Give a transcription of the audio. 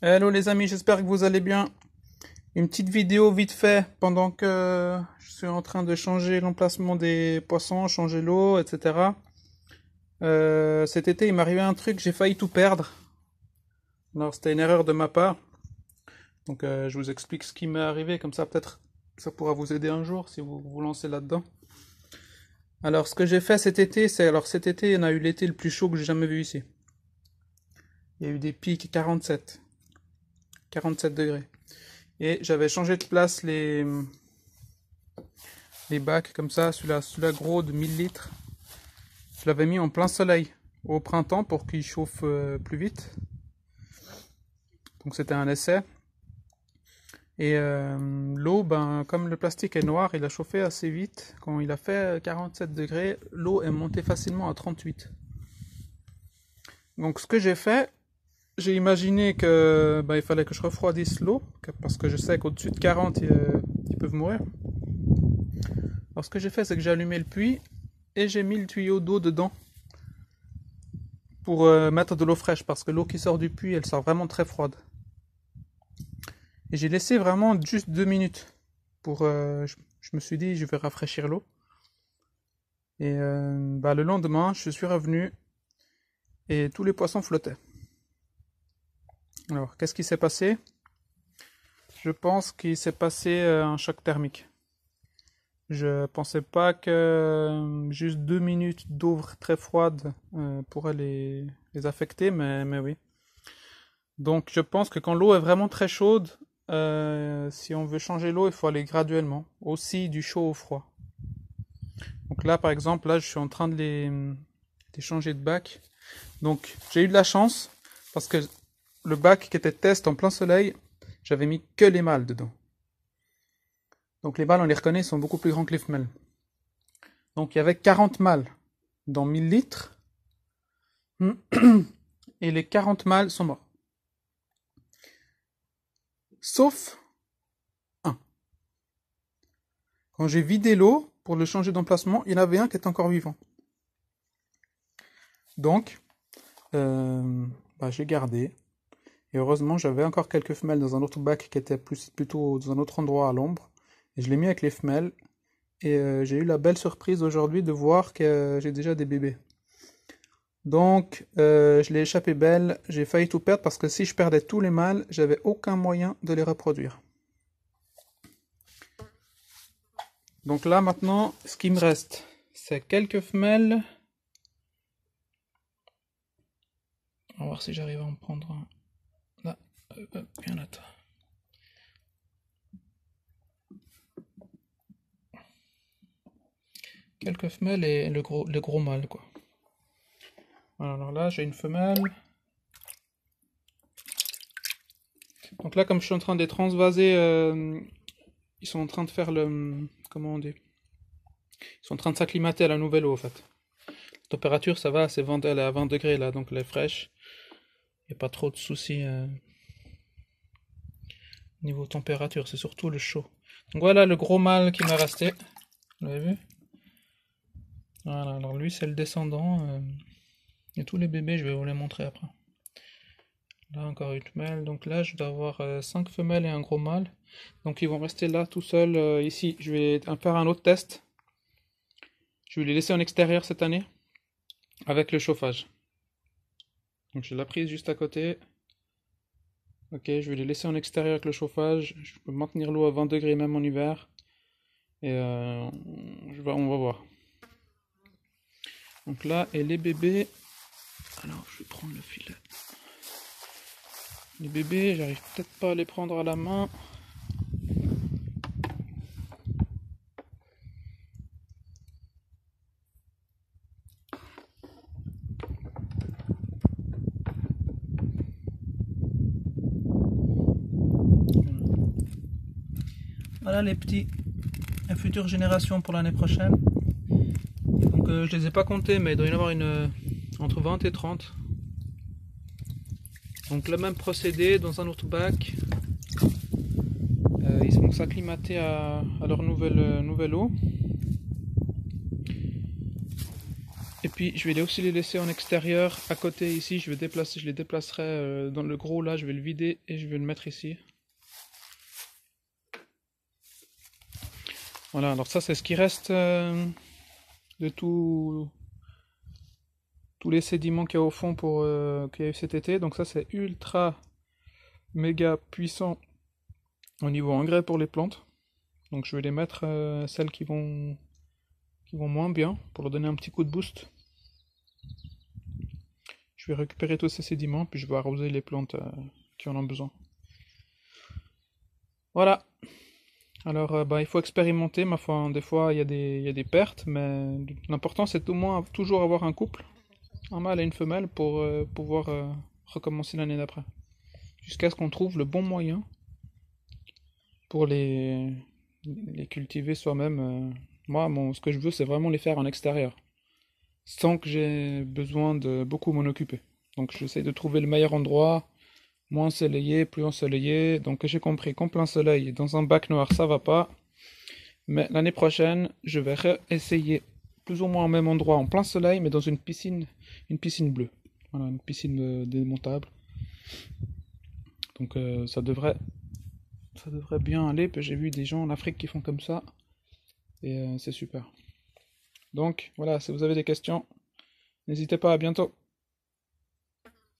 Hello les amis, j'espère que vous allez bien. Une petite vidéo vite fait pendant que je suis en train de changer l'emplacement des poissons, changer l'eau, etc. Cet été, il m'est arrivé un truc, j'ai failli tout perdre. Alors c'était une erreur de ma part. Donc je vous explique ce qui m'est arrivé, comme ça peut-être ça pourra vous aider un jour si vous vous lancez là-dedans. Alors ce que j'ai fait cet été, cet été, on a eu l'été le plus chaud que j'ai jamais vu ici. Il y a eu des pics 47 degrés. Et j'avais changé de place les bacs comme ça, celui-là gros de 1000 litres. Je l'avais mis en plein soleil au printemps pour qu'il chauffe plus vite. Donc c'était un essai. Et l'eau, comme le plastique est noir, il a chauffé assez vite. Quand il a fait 47 degrés, l'eau est montée facilement à 38. Donc ce que j'ai fait, j'ai imaginé que il fallait que je refroidisse l'eau, parce que je sais qu'au-dessus de 40, ils peuvent mourir. Alors ce que j'ai fait, c'est que j'ai allumé le puits et j'ai mis le tuyau d'eau dedans pour mettre de l'eau fraîche, parce que l'eau qui sort du puits, elle sort vraiment très froide. Et j'ai laissé vraiment juste 2 minutes pour... je me suis dit, je vais rafraîchir l'eau. Et le lendemain, je suis revenu et tous les poissons flottaient. Alors, qu'est-ce qui s'est passé? Je pense qu'il s'est passé un choc thermique. Je pensais pas que juste 2 minutes d'eau très froide pourrait les affecter, mais oui. Donc je pense que quand l'eau est vraiment très chaude, si on veut changer l'eau, il faut aller graduellement, aussi du chaud au froid. Donc là, par exemple, là, je suis en train de les changer de bac. Donc j'ai eu de la chance, parce que le bac qui était test en plein soleil, j'avais mis que les mâles dedans. Donc les mâles, on les reconnaît, ils sont beaucoup plus grands que les femelles. Donc il y avait 40 mâles dans 1000 litres. Et les 40 mâles sont morts. Sauf un. Quand j'ai vidé l'eau pour le changer d'emplacement, il y en avait un qui était encore vivant. Donc, j'ai gardé. Et heureusement, j'avais encore quelques femelles dans un autre bac qui était plutôt dans un autre endroit à l'ombre. Et je l'ai mis avec les femelles. Et j'ai eu la belle surprise aujourd'hui de voir que j'ai déjà des bébés. Donc, je l'ai échappé belle. J'ai failli tout perdre parce que si je perdais tous les mâles, j'avais aucun moyen de les reproduire. Donc là, maintenant, ce qui me reste, c'est quelques femelles. On va voir si j'arrive à en prendre un. Là, bien là. Quelques femelles et le gros mâle, quoi. Alors là, j'ai une femelle. Donc là, comme je suis en train de les transvaser, ils sont en train de faire le... Comment on dit? Ils sont en train de s'acclimater à la nouvelle eau, en fait. La température, ça va, elle est à 20 degrés, là, donc elle est fraîche. Il n'y a pas trop de soucis niveau température, c'est surtout le chaud. Donc voilà le gros mâle qui m'est resté. Vous l'avez vu? Voilà, alors lui, c'est le descendant. Et tous les bébés, je vais vous les montrer après. Là, encore une femelle. Donc là, je dois avoir 5 femelles et un gros mâle. Donc ils vont rester là tout seuls. Ici, je vais faire un autre test. Je vais les laisser en extérieur cette année. Avec le chauffage. Donc j'ai la prise juste à côté. Ok, je vais les laisser en extérieur avec le chauffage. Je peux maintenir l'eau à 20 degrés même en hiver. Et on va voir. Donc là, et les bébés... Alors, je vais prendre le filet. Les bébés, j'arrive peut-être pas à les prendre à la main. Voilà les petits, la future génération pour l'année prochaine. Donc je les ai pas comptés, mais il doit y en avoir entre 20 et 30. Donc le même procédé dans un autre bac. Ils vont s'acclimater à leur nouvelle eau. Et puis je vais aussi les laisser en extérieur à côté ici. Je les déplacerai dans le gros là. Je vais le vider et je vais le mettre ici. Voilà, alors ça c'est ce qui reste de tous les sédiments qu'il y a au fond qu'il y a eu cet été. Donc ça c'est ultra méga puissant au niveau engrais pour les plantes. Donc je vais les mettre celles qui vont moins bien pour leur donner un petit coup de boost. Je vais récupérer tous ces sédiments puis je vais arroser les plantes qui en ont besoin. Voilà. Alors il faut expérimenter, ma foi, des fois il y a des pertes, mais l'important c'est au moins toujours avoir un couple, un mâle et une femelle pour pouvoir recommencer l'année d'après. Jusqu'à ce qu'on trouve le bon moyen pour les cultiver soi-même. Moi, ce que je veux, c'est vraiment les faire en extérieur, sans que j'ai besoin de beaucoup m'en occuper. Donc j'essaie de trouver le meilleur endroit, moins ensoleillé, plus ensoleillé. Donc j'ai compris qu'en plein soleil, dans un bac noir, ça va pas. Mais l'année prochaine, je vais réessayer plus ou moins au même endroit, en plein soleil, mais dans une piscine bleue. Voilà, une piscine démontable. Donc ça devrait bien aller. J'ai vu des gens en Afrique qui font comme ça. Et c'est super. Donc voilà, si vous avez des questions, n'hésitez pas, à bientôt.